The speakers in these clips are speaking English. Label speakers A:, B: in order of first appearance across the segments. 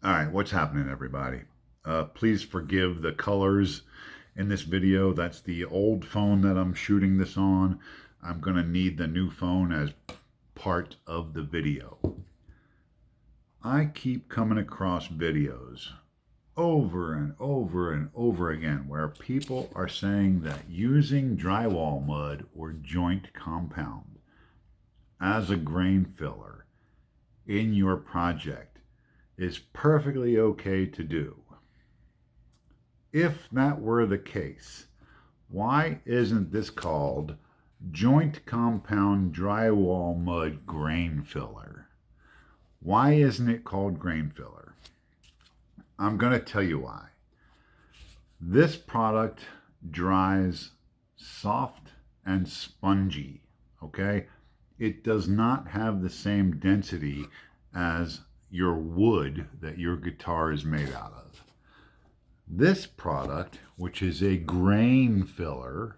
A: All right, what's happening, everybody? Please forgive the colors in this video. That's the old phone that I'm shooting this on. I'm going to need the new phone as part of the video. I keep coming across videos over and over and over again where people are saying that using drywall mud or joint compound as a grain filler in your project is perfectly okay to do. If that were the case, why isn't this called joint compound drywall mud grain filler? Why isn't it called grain filler? I'm going to tell you why. This product dries soft and spongy, okay? It does not have the same density as your wood that your guitar is made out of. This product, which is a grain filler,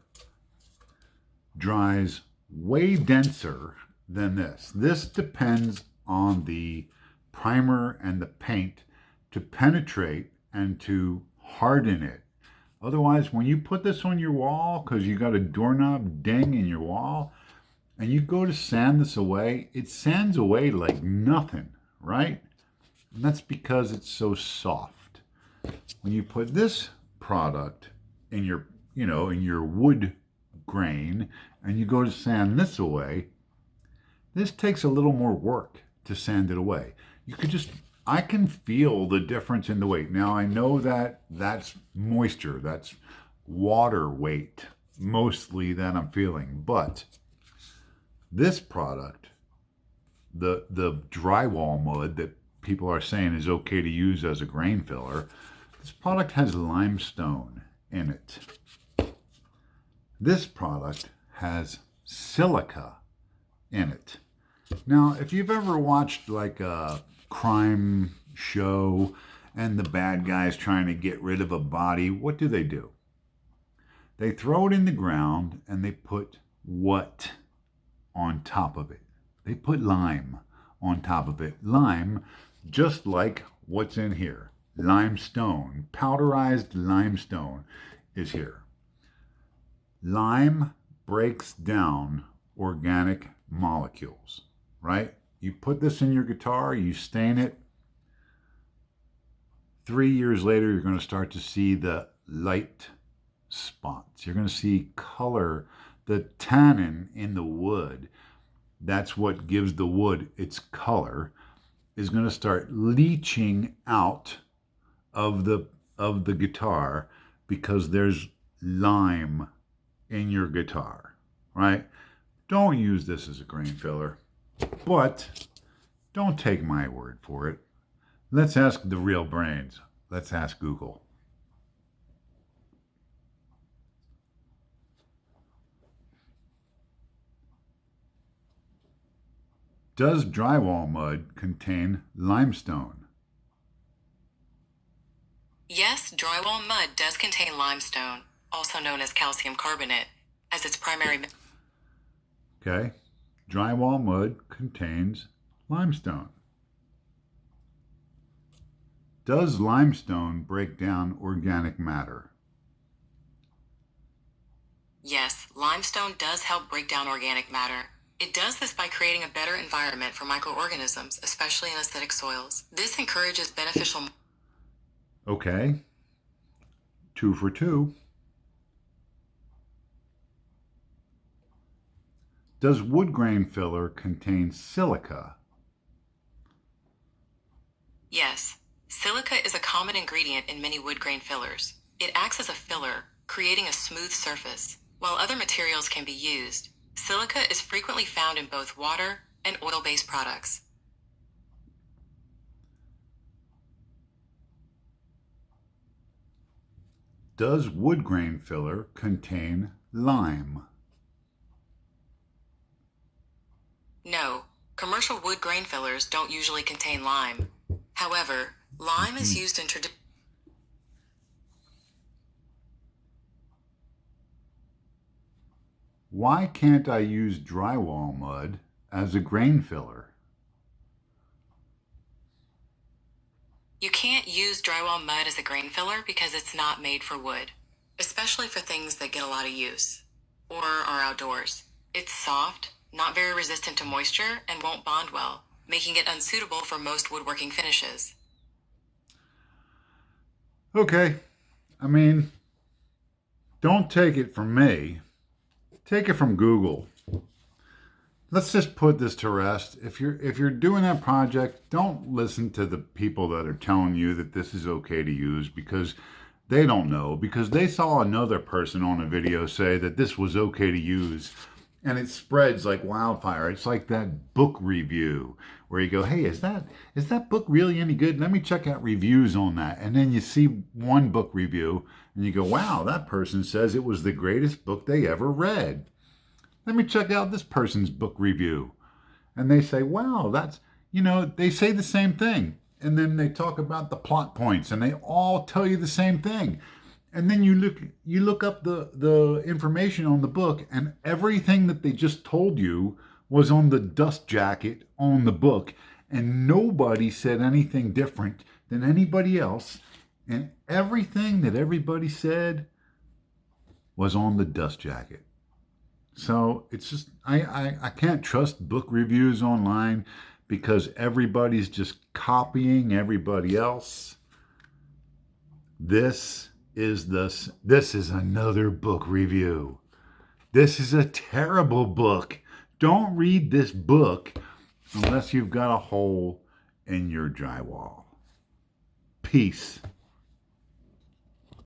A: dries way denser than this. This depends on the primer and the paint to penetrate and to harden it. Otherwise, when you put this on your wall, because you got a doorknob ding in your wall, and you go to sand this away, it sands away like nothing, right? And that's because it's so soft. When you put this product in your, in your wood grain, and you go to sand this away, this takes a little more work to sand it away. I can feel the difference in the weight. Now I know that that's moisture, that's water weight, mostly that I'm feeling, but this product, the drywall mud that people are saying is okay to use as a grain filler, this product has limestone in it. This product has silica in it. Now, if you've ever watched like a crime show and the bad guy's trying to get rid of a body, what do? They throw it in the ground and they put what on top of it? They put lime on top of it. Lime, just like what's in here. Limestone, powderized limestone is here. Lime breaks down organic molecules, right? You put this in your guitar, you stain it. 3 years later, you're going to start to see the light spots. You're going to see color, the tannin in the wood. That's what gives the wood its color, is going to start leaching out of the guitar because there's lime in your guitar, right? Don't use this as a grain filler, but don't take my word for it. Let's ask the real brains. Let's ask Google. Does drywall mud contain limestone?
B: Yes, drywall mud does contain limestone, also known as calcium carbonate, as its primary.
A: Okay. Drywall mud contains limestone. Does limestone break down organic matter?
B: Yes, limestone does help break down organic matter. It does this by creating a better environment for microorganisms, especially in acidic soils. This encourages beneficial.
A: Okay. 2 for 2. Does wood grain filler contain silica?
B: Yes, silica is a common ingredient in many wood grain fillers. It acts as a filler, creating a smooth surface. While other materials can be used, silica is frequently found in both water and oil-based products.
A: Does wood grain filler contain lime?
B: No, commercial wood grain fillers don't usually contain lime. However, lime is used in traditional.
A: Why can't I use drywall mud as a grain filler?
B: You can't use drywall mud as a grain filler because it's not made for wood, especially for things that get a lot of use or are outdoors. It's soft, not very resistant to moisture, and won't bond well, making it unsuitable for most woodworking finishes.
A: Okay, I mean, don't take it from me. Take it from Google. Let's just put this to rest. If you're doing that project, don't listen to the people that are telling you that this is okay to use, because they don't know, because they saw another person on a video say that this was okay to use, and it spreads like wildfire. It's like that book review where you go, "Hey, is that book really any good? Let me check out reviews on that." And then you see one book review and you go, "Wow, that person says it was the greatest book they ever read. Let me check out this person's book review." And they say, "Wow, they say the same thing." And then they talk about the plot points and they all tell you the same thing. And then you look up the information on the book, and everything that they just told you was on the dust jacket on the book, and nobody said anything different than anybody else, and everything that everybody said was on the dust jacket. So it's just I can't trust book reviews online because everybody's just copying everybody else. This is another book review. This is a terrible book. Don't read this book unless you've got a hole in your drywall. Peace.